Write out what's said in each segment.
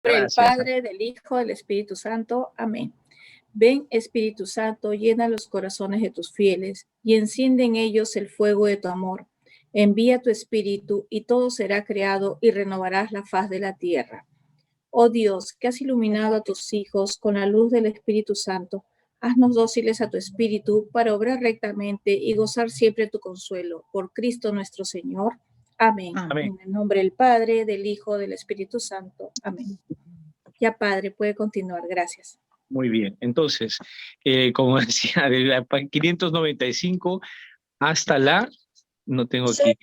Por el Gracias. Padre, del Hijo, del Espíritu Santo. Amén. Ven, Espíritu Santo, llena los corazones de tus fieles y enciende en ellos el fuego de tu amor. Envía tu Espíritu y todo será creado y renovarás la faz de la tierra. Oh Dios, que has iluminado a tus hijos con la luz del Espíritu Santo, haznos dóciles a tu Espíritu para obrar rectamente y gozar siempre tu consuelo. Por Cristo nuestro Señor. Amén. Amén. En el nombre del Padre, del Hijo, del Espíritu Santo. Amén. Ya, Padre, puede continuar. Gracias. Muy bien. Entonces, como decía, de la 595 hasta la... No tengo aquí.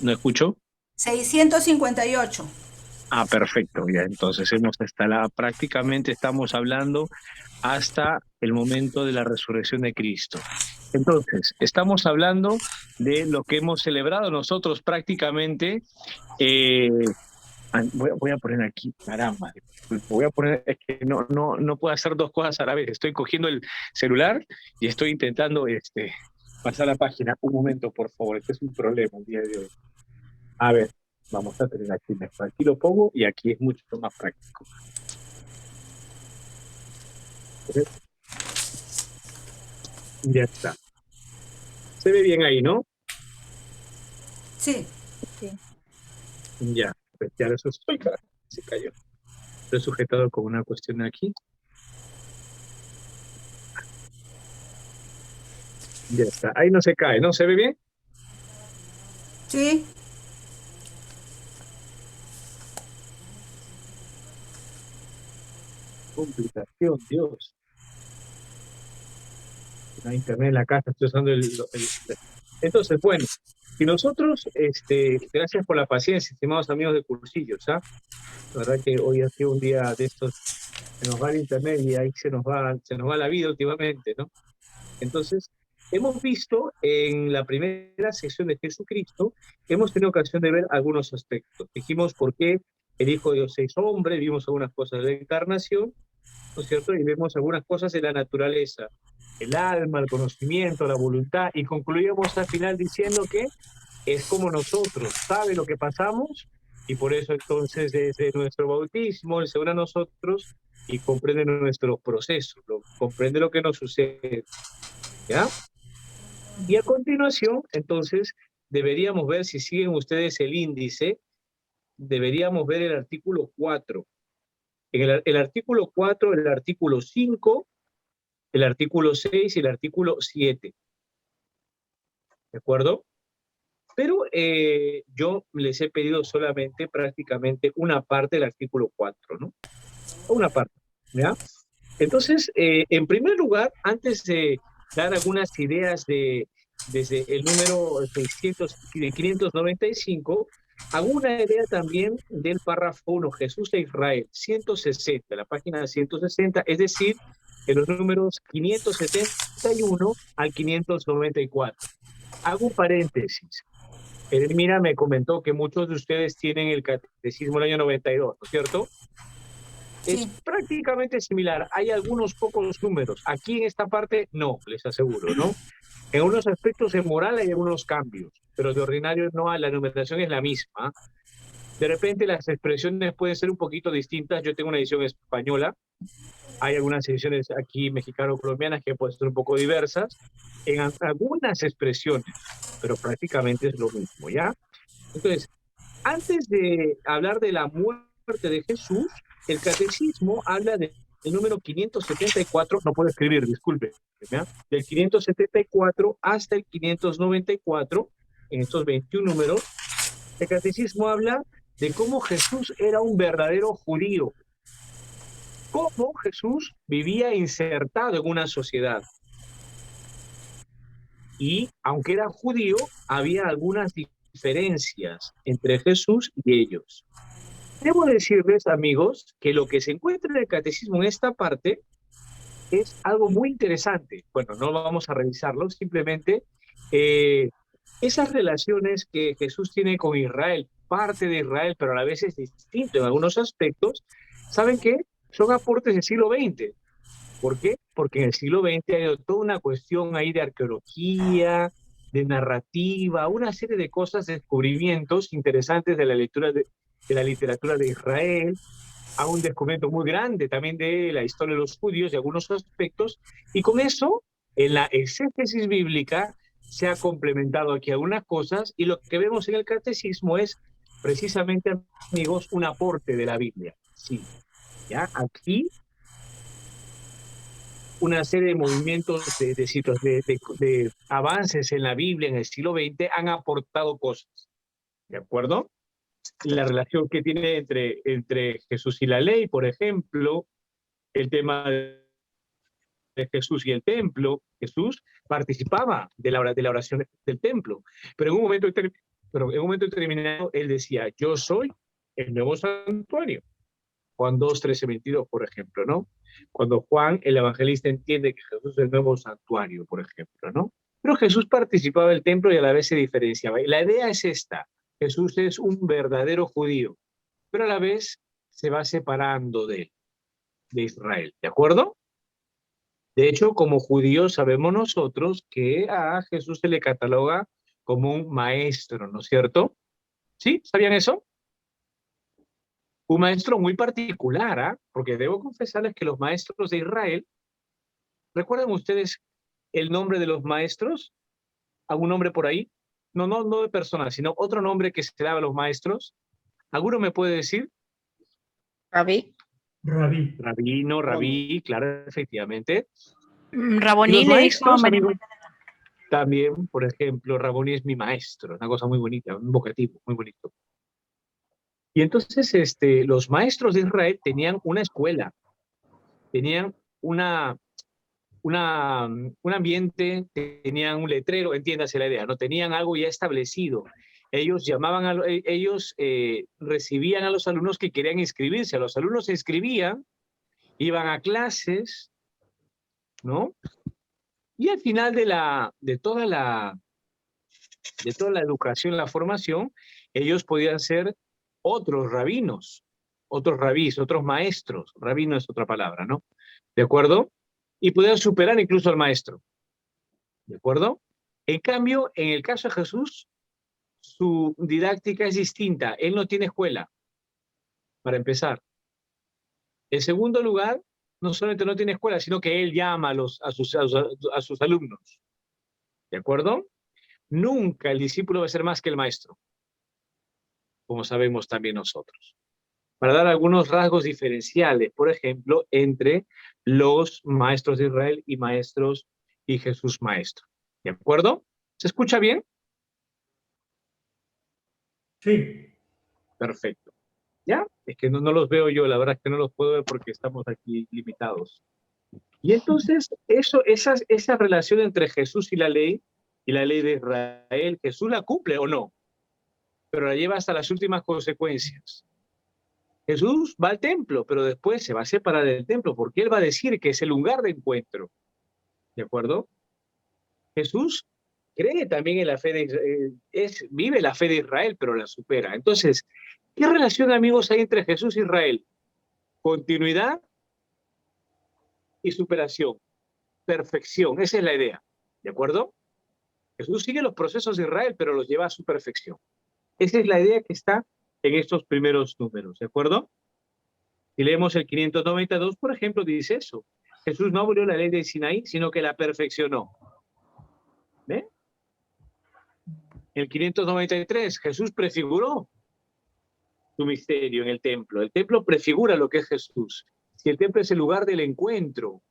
¿No escucho? 658. Ah, perfecto. Ya, entonces hemos hasta la... Prácticamente estamos hablando hasta el momento de la resurrección de Cristo. Entonces, estamos hablando de lo que hemos celebrado nosotros prácticamente. Voy a poner aquí, caramba, voy a poner, es que no puedo hacer dos cosas a la vez. Estoy cogiendo el celular y estoy intentando pasar la página. Un momento, por favor, este es un problema el día de hoy. A ver, vamos a tener aquí mejor. Aquí lo pongo y aquí es mucho más práctico. Ya está. Se ve bien ahí, ¿no? Sí. Sí. Ya, pues ya lo estoy, se cayó. Lo he sujetado con una cuestión aquí. Ya está. Ahí no se cae, ¿no? ¿Se ve bien? Sí. Complicación, Dios. La internet en la casa, estoy usando Entonces, bueno, y nosotros, gracias por la paciencia, estimados amigos de Cursillos, ¿ah? La verdad que hoy ha sido un día de estos, se nos va el internet y ahí se nos va la vida últimamente, ¿no? Entonces, hemos visto en la primera sección de Jesucristo, hemos tenido ocasión de ver algunos aspectos. Dijimos por qué el Hijo de Dios es hombre, vimos algunas cosas de la encarnación, ¿no es cierto? Y vemos algunas cosas de la naturaleza, el alma, el conocimiento, la voluntad, y concluimos al final diciendo que es como nosotros, sabe lo que pasamos, y por eso entonces desde nuestro bautismo, Él se une a nosotros y comprende nuestro proceso, comprende lo que nos sucede, ¿ya? Y a continuación, entonces, deberíamos ver, si siguen ustedes el índice, deberíamos ver el artículo 4. En el artículo 4, el artículo 5, el artículo 6 y el artículo 7. ¿De acuerdo? Pero yo les he pedido solamente prácticamente una parte del artículo 4, ¿no? Una parte, ¿ya? Entonces, en primer lugar, antes de dar algunas ideas desde el número 595, hago una idea también del párrafo 1, Jesús de Israel, 160, la página 160, es decir, en los números 571 al 594. Hago un paréntesis. Edelmira me comentó que muchos de ustedes tienen el catecismo del año 92, ¿no es cierto? Sí. Es prácticamente similar. Hay algunos pocos números. Aquí en esta parte, no, les aseguro, ¿no? En unos aspectos de moral hay algunos cambios, pero de ordinario no, la numeración es la misma. De repente las expresiones pueden ser un poquito distintas. Yo tengo una edición española. Hay algunas ediciones aquí mexicano-colombianas que pueden ser un poco diversas en algunas expresiones, pero prácticamente es lo mismo, ¿ya? Entonces, antes de hablar de la muerte de Jesús, el catecismo habla del número 574, no puedo escribir, disculpe, ¿ya? Del 574 hasta el 594, en estos 21 números, el catecismo habla de cómo Jesús era un verdadero judío, cómo Jesús vivía insertado en una sociedad. Y aunque era judío, había algunas diferencias entre Jesús y ellos. Debo decirles, amigos, que lo que se encuentra en el catecismo en esta parte es algo muy interesante. Bueno, no vamos a revisarlo, simplemente esas relaciones que Jesús tiene con Israel, parte de Israel, pero a la vez es distinto en algunos aspectos, ¿saben qué? Son aportes del siglo XX. ¿Por qué? Porque en el siglo XX hay toda una cuestión ahí de arqueología, de narrativa, una serie de cosas, descubrimientos interesantes de la lectura de la literatura de Israel, a un descubrimiento muy grande también de la historia de los judíos y algunos aspectos, y con eso, en la exégesis bíblica, se ha complementado aquí algunas cosas, y lo que vemos en el catecismo es precisamente, amigos, un aporte de la Biblia. Sí, ya aquí una serie de movimientos, de avances en la Biblia en el siglo XX han aportado cosas, ¿de acuerdo? La relación que tiene entre Jesús y la ley, por ejemplo, el tema de Jesús y el templo. Jesús participaba de la oración del templo, pero en un momento determinado él decía, yo soy el nuevo santuario. Juan 2, 13, 22, por ejemplo, ¿no? Cuando Juan, el evangelista, entiende que Jesús es el nuevo santuario, por ejemplo, ¿no? Pero Jesús participaba del templo y a la vez se diferenciaba. Y la idea es esta: Jesús es un verdadero judío, pero a la vez se va separando de Israel, ¿de acuerdo? De hecho, como judíos sabemos nosotros que a Jesús se le cataloga como un maestro, ¿no es cierto? ¿Sí? ¿Sabían eso? Un maestro muy particular, ¿ah? Porque debo confesarles que los maestros de Israel, ¿recuerdan ustedes el nombre de los maestros? ¿Algún nombre por ahí? No de personas, sino otro nombre que se daba a los maestros. ¿Alguno me puede decir? Rabí. Rabí. Rabino, rabí, claro, efectivamente. Y Raboní los le dijo maestros, amigos, también, por ejemplo, Raboní es mi maestro, una cosa muy bonita, un vocativo muy bonito. Y entonces los maestros de Israel tenían una escuela, tenían un ambiente, tenían un letrero, entiéndase la idea, no tenían algo ya establecido. Ellos recibían a los alumnos que querían inscribirse. Los alumnos se inscribían, iban a clases, ¿no? Y al final de toda la educación, la formación, ellos podían ser otros rabinos, otros rabís, otros maestros. Rabino es otra palabra, ¿no? ¿De acuerdo? Y podían superar incluso al maestro. ¿De acuerdo? En cambio, en el caso de Jesús, su didáctica es distinta. Él no tiene escuela, para empezar. En segundo lugar, no solamente no tiene escuela, sino que él llama a sus alumnos. ¿De acuerdo? Nunca el discípulo va a ser más que el maestro, como sabemos también nosotros. Para dar algunos rasgos diferenciales, por ejemplo, entre los maestros de Israel y Jesús maestro. ¿De acuerdo? ¿Se escucha bien? Sí. Perfecto. ¿Ya? Es que no los veo yo, la verdad es que no los puedo ver porque estamos aquí limitados. Y entonces, esa relación entre Jesús y la ley de Israel, ¿Jesús la cumple o no? Pero la lleva hasta las últimas consecuencias. Jesús va al templo, pero después se va a separar del templo, porque él va a decir que es el lugar de encuentro. ¿De acuerdo? Jesús cree también en la fe de Israel, vive la fe de Israel, pero la supera. Entonces, ¿qué relación, amigos, hay entre Jesús y Israel? Continuidad y superación. Perfección, esa es la idea. ¿De acuerdo? Jesús sigue los procesos de Israel, pero los lleva a su perfección. Esa es la idea que está en estos primeros números. ¿De acuerdo? Si leemos el 592, por ejemplo, dice eso. Jesús no abolió la ley de Sinaí, sino que la perfeccionó. ¿Ve? El 593, Jesús prefiguró su misterio en el templo. El templo prefigura lo que es Jesús. Si el templo es el lugar del encuentro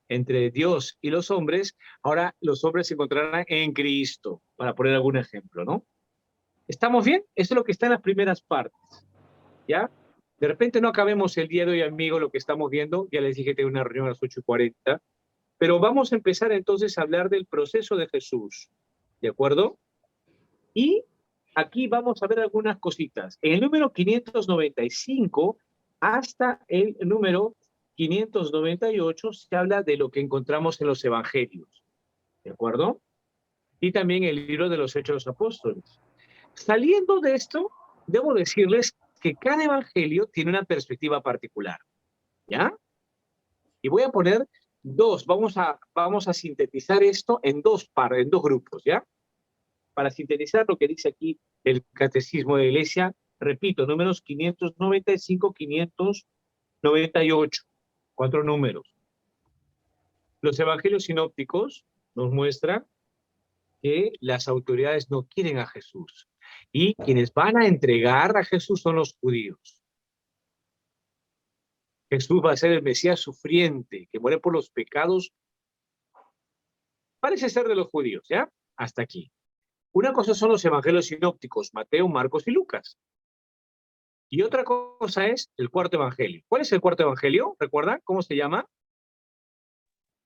entre Dios y los hombres, ahora los hombres se encontrarán en Cristo, para poner algún ejemplo, ¿no? ¿Estamos bien? Eso es lo que está en las primeras partes, ¿ya? De repente no acabemos el día de hoy, amigo, lo que estamos viendo. Ya les dije que tengo una reunión a las 8:40. Pero vamos a empezar entonces a hablar del proceso de Jesús, ¿de acuerdo? Y aquí vamos a ver algunas cositas. En el número 595 hasta el número 598 se habla de lo que encontramos en los evangelios, ¿de acuerdo? Y también el libro de los Hechos de los Apóstoles. Saliendo de esto, debo decirles que cada evangelio tiene una perspectiva particular, ¿ya? Y voy a poner dos, vamos a sintetizar esto en dos grupos, ¿ya? Para sintetizar lo que dice aquí el Catecismo de la Iglesia Repito, números 595, 598. 4 números. Los evangelios sinópticos nos muestran que las autoridades no quieren a Jesús. Y quienes van a entregar a Jesús son los judíos. Jesús va a ser el Mesías sufriente, que muere por los pecados. Parece ser de los judíos, ¿ya? Hasta aquí. Una cosa son los evangelios sinópticos, Mateo, Marcos y Lucas. Y otra cosa es el cuarto evangelio. ¿Cuál es el cuarto evangelio? ¿Recuerdan cómo se llama?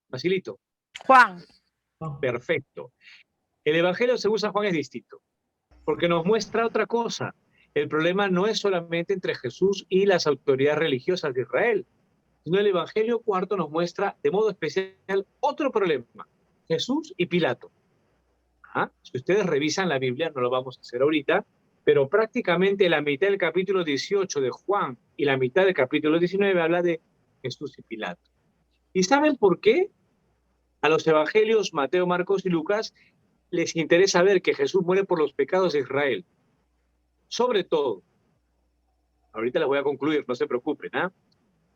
Basilito. Juan. Perfecto. El evangelio según San Juan es distinto, porque nos muestra otra cosa. El problema no es solamente entre Jesús y las autoridades religiosas de Israel, sino el evangelio cuarto nos muestra de modo especial otro problema. Jesús y Pilato. Si ustedes revisan la Biblia, no lo vamos a hacer ahorita, pero prácticamente la mitad del capítulo 18 de Juan y la mitad del capítulo 19 habla de Jesús y Pilato. ¿Y saben por qué? A los evangelios Mateo, Marcos y Lucas les interesa ver que Jesús muere por los pecados de Israel. Sobre todo, ahorita les voy a concluir, no se preocupen,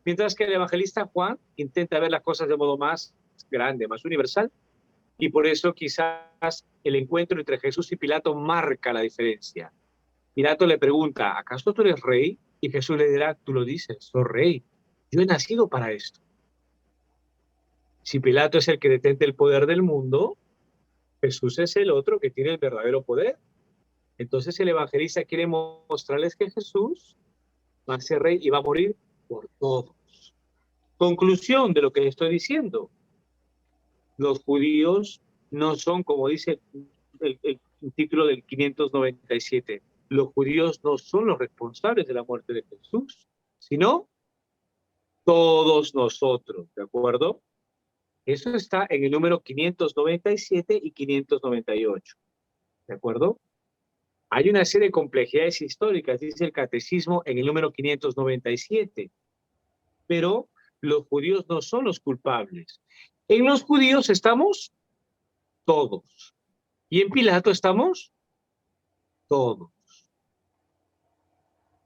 mientras que el evangelista Juan intenta ver las cosas de modo más grande, más universal, y por eso quizás el encuentro entre Jesús y Pilato marca la diferencia. Pilato le pregunta, ¿acaso tú eres rey? Y Jesús le dirá, tú lo dices, soy rey. Yo he nacido para esto. Si Pilato es el que detenta el poder del mundo, Jesús es el otro que tiene el verdadero poder. Entonces el evangelista quiere mostrarles que Jesús va a ser rey y va a morir por todos. Conclusión de lo que estoy diciendo. Los judíos no son, como dice el título del 597, los judíos no son los responsables de la muerte de Jesús, sino todos nosotros, ¿de acuerdo? Eso está en el número 597 y 598, ¿de acuerdo? Hay una serie de complejidades históricas, dice el catecismo en el número 597, pero los judíos no son los culpables. En los judíos estamos todos. Y en Pilato estamos todos.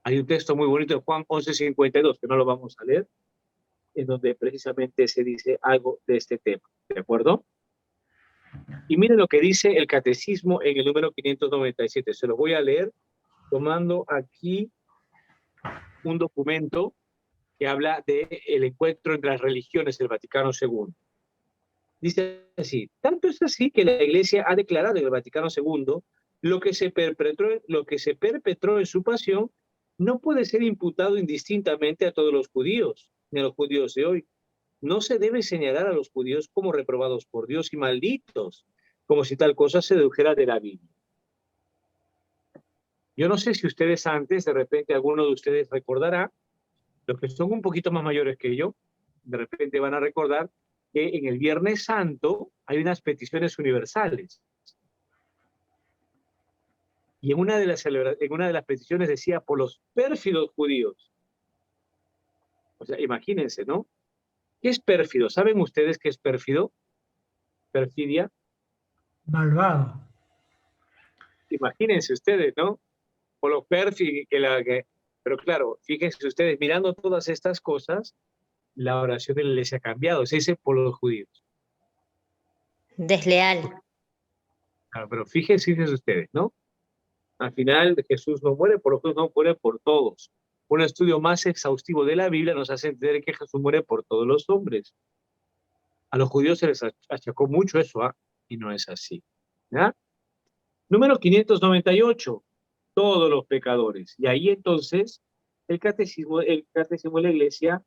Hay un texto muy bonito de Juan 11:52, que no lo vamos a leer, en donde precisamente se dice algo de este tema, ¿de acuerdo? Y miren lo que dice el catecismo en el número 597. Se lo voy a leer tomando aquí un documento que habla del encuentro entre las religiones del Vaticano II. Dice así, tanto es así que la Iglesia ha declarado en el Vaticano II lo que se perpetró en su pasión no puede ser imputado indistintamente a todos los judíos, ni a los judíos de hoy. No se debe señalar a los judíos como reprobados por Dios y malditos, como si tal cosa se dedujera de la Biblia. Yo no sé si ustedes antes, de repente alguno de ustedes recordará, los que son un poquito más mayores que yo, de repente van a recordar que en el Viernes Santo hay unas peticiones universales. Y en una de las peticiones decía, por los pérfidos judíos. O sea, imagínense, ¿no? ¿Qué es pérfido? ¿Saben ustedes qué es pérfido? Perfidia. Malvado. Imagínense ustedes, ¿no? Por los pérfidos. Pero claro, fíjense ustedes, mirando todas estas cosas, la oración de la Iglesia ha cambiado. Se dice por los judíos. Desleal. Claro, pero fíjense ustedes, ¿no? Al final Jesús no muere por los judíos, no muere por todos. Un estudio más exhaustivo de la Biblia nos hace entender que Jesús muere por todos los hombres. A los judíos se les achacó mucho eso, y no es así. ¿Ya? Número 598, todos los pecadores. Y ahí entonces el catecismo de la Iglesia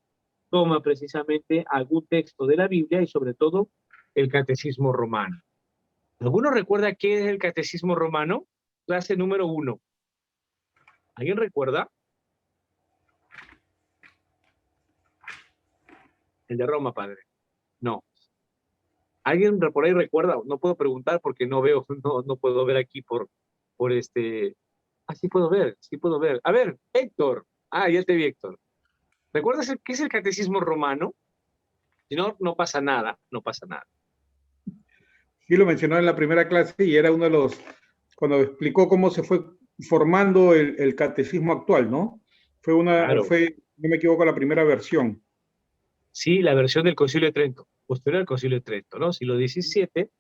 toma precisamente algún texto de la Biblia y sobre todo el catecismo romano. ¿Alguno recuerda qué es el catecismo romano? Clase número 1. ¿Alguien recuerda? El de Roma, padre. No. ¿Alguien por ahí recuerda? No puedo preguntar porque no veo, no puedo ver aquí por este... Ah, sí puedo ver, sí puedo ver. A ver, Héctor. Ah, ya te vi, Héctor. ¿Recuerdas qué es el catecismo romano? Si no, no pasa nada, no pasa nada. Sí, lo mencionó en la primera clase y era uno de los, cuando explicó cómo se fue formando el catecismo actual, ¿no? Claro. Fue, no me equivoco, la primera versión. Sí, la versión del Concilio de Trento, posterior al Concilio de Trento, ¿no? Siglo XVII.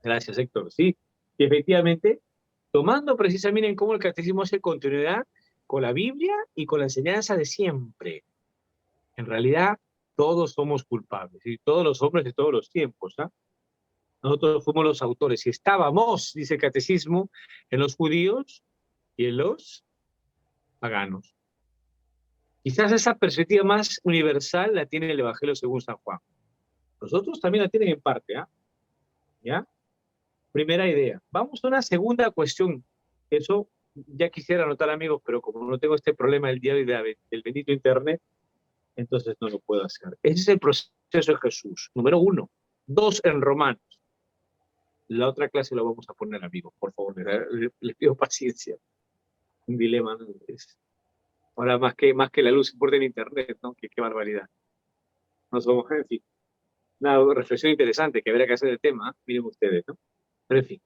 Gracias, Héctor. Sí, y efectivamente, tomando precisamente en cómo el catecismo hace continuidad con la Biblia y con la enseñanza de siempre. En realidad, todos somos culpables, y todos los hombres de todos los tiempos, ¿ah? Nosotros fuimos los autores y estábamos, dice el catecismo, en los judíos y en los paganos. Quizás esa perspectiva más universal la tiene el Evangelio según San Juan. Nosotros también la tienen en parte, ¿ah? ¿Ya? Primera idea. Vamos a una segunda cuestión. Eso ya quisiera anotar, amigos, pero como no tengo este problema del día del bendito Internet, entonces no lo puedo hacer. Ese es el proceso de Jesús. Número 1. 2 en Romanos. La otra clase lo vamos a poner, amigos, por favor. Les pido paciencia. Un dilema, ¿no? Ahora más que la luz importa en Internet, ¿no? Qué barbaridad. No somos, en fin. Una reflexión interesante que habría que hacer del tema, ¿eh? Miren ustedes, ¿no? Pero en fin.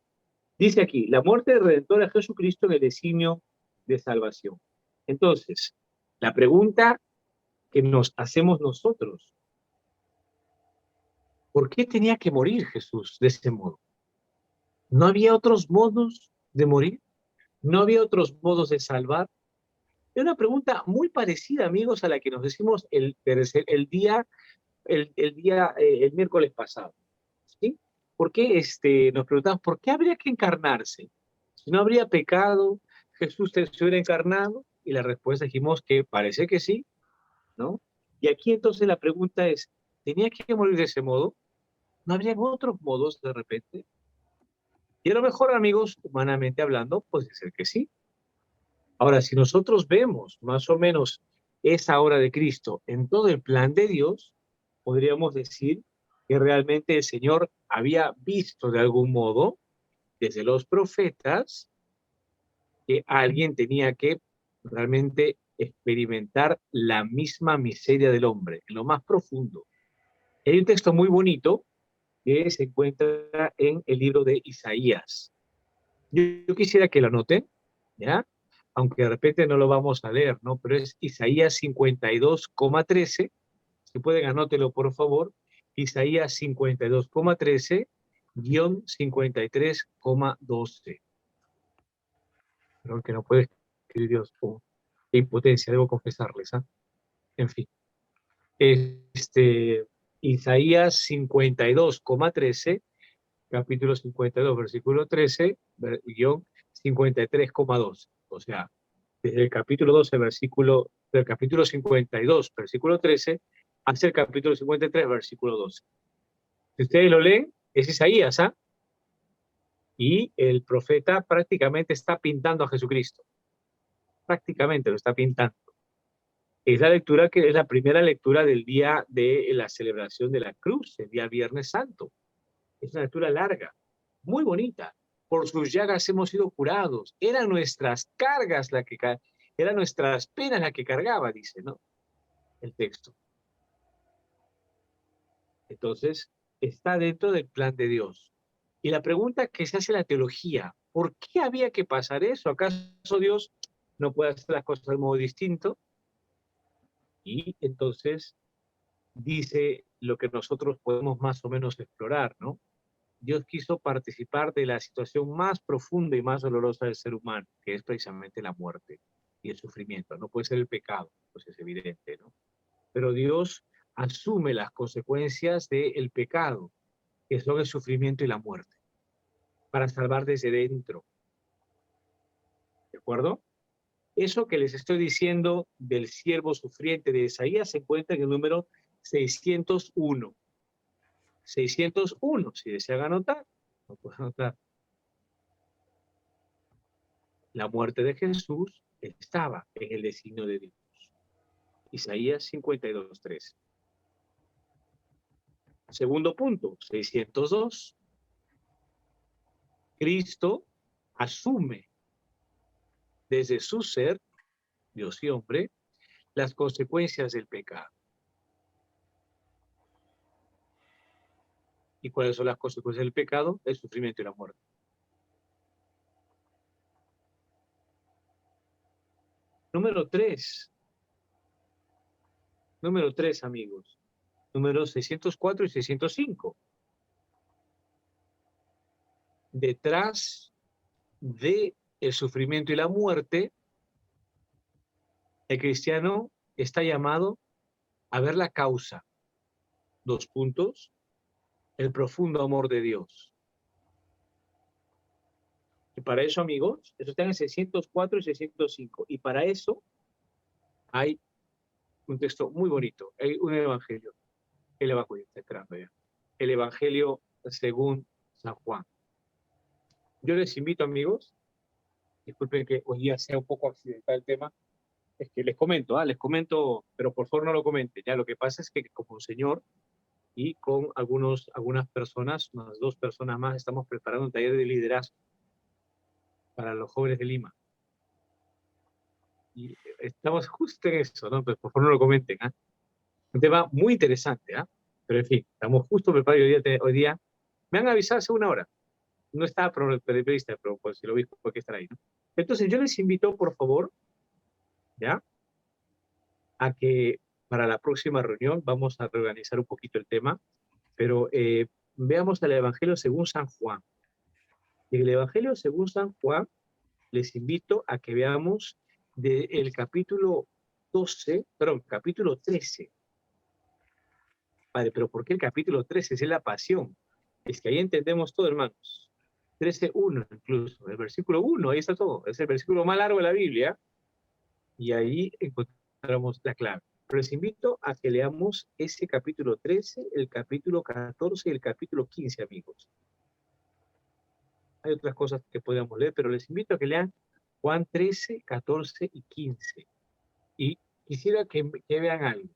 Dice aquí, la muerte del Redentor a Jesucristo en el designio de salvación. Entonces, la pregunta que nos hacemos nosotros, ¿por qué tenía que morir Jesús de ese modo? ¿No había otros modos de morir? ¿No había otros modos de salvar? Es una pregunta muy parecida, amigos, a la que nos decimos el miércoles pasado. ¿Sí? ¿Por qué nos preguntamos, ¿por qué habría que encarnarse? Si no habría pecado, Jesús se hubiera encarnado, y la respuesta dijimos que parece que sí, ¿no? Y aquí entonces la pregunta es, ¿tenía que morir de ese modo? ¿No habría otros modos de repente? Y a lo mejor, amigos, humanamente hablando, puede ser que sí. Ahora, si nosotros vemos más o menos esa obra de Cristo en todo el plan de Dios, podríamos decir que realmente el Señor había visto de algún modo, desde los profetas, que alguien tenía que realmente experimentar la misma miseria del hombre, en lo más profundo. Hay un texto muy bonito que se encuentra en el libro de Isaías. Yo quisiera que lo anoten, ¿ya? Aunque de repente no lo vamos a leer, ¿no? Pero es Isaías 52,13. Si pueden, anótelo, por favor. Isaías 52,13, guión 53,12. Creo que no puede escribir Dios. Oh, qué impotencia, debo confesarles, ¿ah? En fin. Isaías 52,13, capítulo 52, versículo 13, guión 53,12. O sea, desde el capítulo 12, del capítulo 52, versículo 13, hasta el capítulo 53, versículo 12. Si ustedes lo leen, es Isaías, ¿ah? Y el profeta prácticamente está pintando a Jesucristo. Prácticamente lo está pintando. Es la lectura que es la primera lectura del día de la celebración de la cruz, el día Viernes Santo. Es una lectura larga, muy bonita. Por sus llagas hemos sido curados. Eran nuestras cargas eran nuestras penas las que cargaba, dice, ¿no? El texto. Entonces, está dentro del plan de Dios. Y la pregunta que se hace la teología, ¿por qué había que pasar eso? ¿Acaso Dios no puede hacer las cosas de modo distinto? Y entonces dice lo que nosotros podemos más o menos explorar, ¿no? Dios quiso participar de la situación más profunda y más dolorosa del ser humano, que es precisamente la muerte y el sufrimiento. No puede ser el pecado, pues es evidente, ¿no? Pero Dios asume las consecuencias del pecado, que son el sufrimiento y la muerte, para salvar desde dentro. ¿De acuerdo? Eso que les estoy diciendo del siervo sufriente de Isaías se encuentra en el número 601. 601, si desean anotar, lo pueden anotar. La muerte de Jesús estaba en el designio de Dios. Isaías 52:3. Segundo punto, 602. Cristo asume desde su ser, Dios y hombre, las consecuencias del pecado. ¿Y cuáles son las consecuencias del pecado? El sufrimiento y la muerte. Número 3. Número 3, amigos. Números 604 y 605. Detrás de el sufrimiento y la muerte, el cristiano está llamado a ver la causa. 2 puntos. El profundo amor de Dios. Y para eso, amigos, eso está en 604 y 605. Y para eso hay un texto muy bonito. Hay un evangelio. El evangelio está entrando ya. El evangelio según San Juan. Yo les invito, amigos, disculpen que hoy día sea un poco accidental el tema, es que les comento, pero por favor no lo comenten. Ya lo que pasa es que como un señor y con algunas personas, unas 2 personas más, estamos preparando un taller de liderazgo para los jóvenes de Lima. Y estamos justo en eso, ¿no? Pues por favor no lo comenten, ¿ah? Un tema muy interesante, ¿ah? Pero en fin, estamos justo preparados hoy día. Me han avisado hace 1 hora. No estaba prevista, pero pues si lo vi, ¿por qué estar ahí, no? Entonces yo les invito, por favor, ¿ya? A que para la próxima reunión vamos a reorganizar un poquito el tema, pero veamos el Evangelio según San Juan. En el Evangelio según San Juan, les invito a que veamos del capítulo 13. Padre, pero ¿por qué el capítulo 13? Es la pasión. Es que ahí entendemos todo, hermanos. 13:1 incluso, el versículo 1, ahí está todo. Es el versículo más largo de la Biblia y ahí encontramos la clave. Pero les invito a que leamos ese capítulo 13, el capítulo 14 y el capítulo 15, amigos. Hay otras cosas que podemos leer, pero les invito a que lean Juan 13, 14 y 15. Y quisiera que vean algo.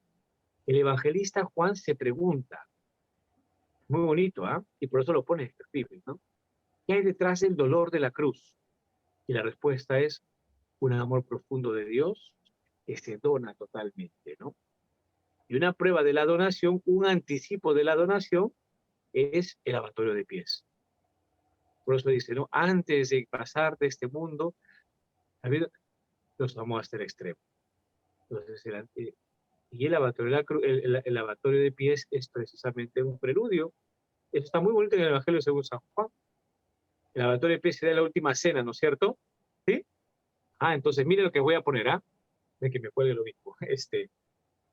El evangelista Juan se pregunta, muy bonito, ¿ah? Y por eso lo pone en el Biblia, ¿no? ¿Qué hay detrás del dolor de la cruz? Y la respuesta es un amor profundo de Dios que se dona totalmente, ¿no? Y una prueba de la donación, un anticipo de la donación, es el lavatorio de pies. Por eso dice, ¿no? Antes de pasar de este mundo, la vida los vamos hasta el extremo. Entonces, y el lavatorio de pies es precisamente un preludio. Eso está muy bonito en el Evangelio según San Juan. El lavatorio de pies será la última cena, ¿no es cierto? ¿Sí? Entonces, miren lo que voy a poner, de que me cuelgue lo mismo.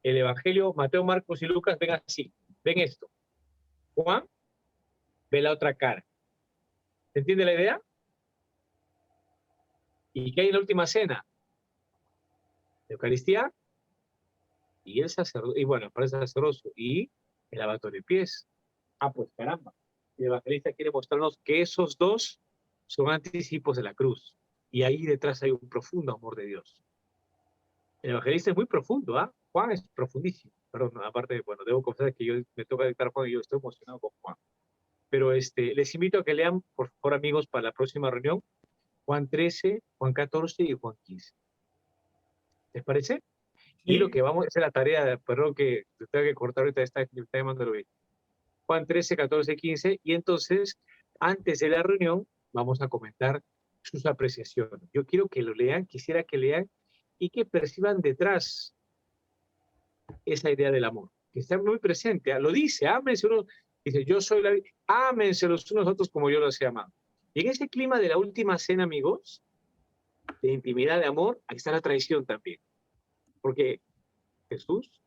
El Evangelio, Mateo, Marcos y Lucas, ven así. Ven esto. Juan ve la otra cara. ¿Se entiende la idea? ¿Y qué hay en la última cena? La Eucaristía y el sacerdocio, y bueno, para el sacerdocio y el lavatorio de pies. Pues caramba. El evangelista quiere mostrarnos que esos 2 son anticipos de la cruz. Y ahí detrás hay un profundo amor de Dios. El evangelista es muy profundo, Juan es profundísimo. Perdón, aparte, bueno, debo confesar que me toca dictar Juan y yo estoy emocionado con Juan. Pero les invito a que lean, por favor, amigos, para la próxima reunión, Juan 13, Juan 14 y Juan 15. ¿Les parece? Sí. Y lo que vamos a hacer la tarea, perdón que tengo que cortar ahorita, está llamando el oído. Juan 13, 14, 15, y entonces, antes de la reunión, vamos a comentar sus apreciaciones. Yo quiero que lo lean, quisiera que lean y que perciban detrás esa idea del amor, que está muy presente. Lo dice, ámense unos, dice, yo soy la vida, ámense los unos a otros como yo los he amado. Y en ese clima de la última cena, amigos, de intimidad, de amor, ahí está la traición también. Porque Jesús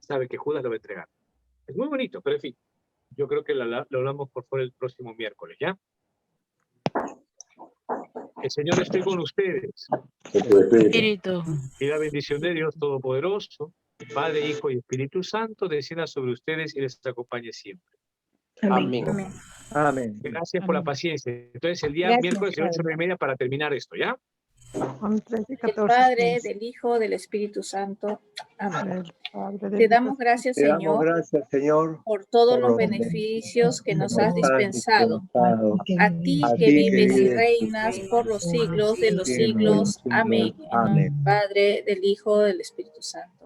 sabe que Judas lo va a entregar. Es muy bonito, pero en fin, yo creo que lo hablamos por favor el próximo miércoles, ¿ya? El Señor esté con ustedes. Espíritu. Y la bendición de Dios Todopoderoso, Padre, Hijo y Espíritu Santo, descienda sobre ustedes y les acompañe siempre. Amén. Amén. Amén. Gracias por la paciencia. Entonces, el día miércoles a las 8:30 para terminar esto, ¿ya? Juan 13, Del 14, Padre, 15. del Hijo, del Espíritu Santo. Amén. Del Padre, del Te Hijo, damos gracias, Te damos Señor, gracias, Señor, por todos por los los beneficios que nos has has dispensado. dispensado. A ti A que ti que vives y vives reinas por los siglos de los siglos de los siglos. Amén. siglos. En nombre Amén. del Padre, del Hijo, del Espíritu Santo.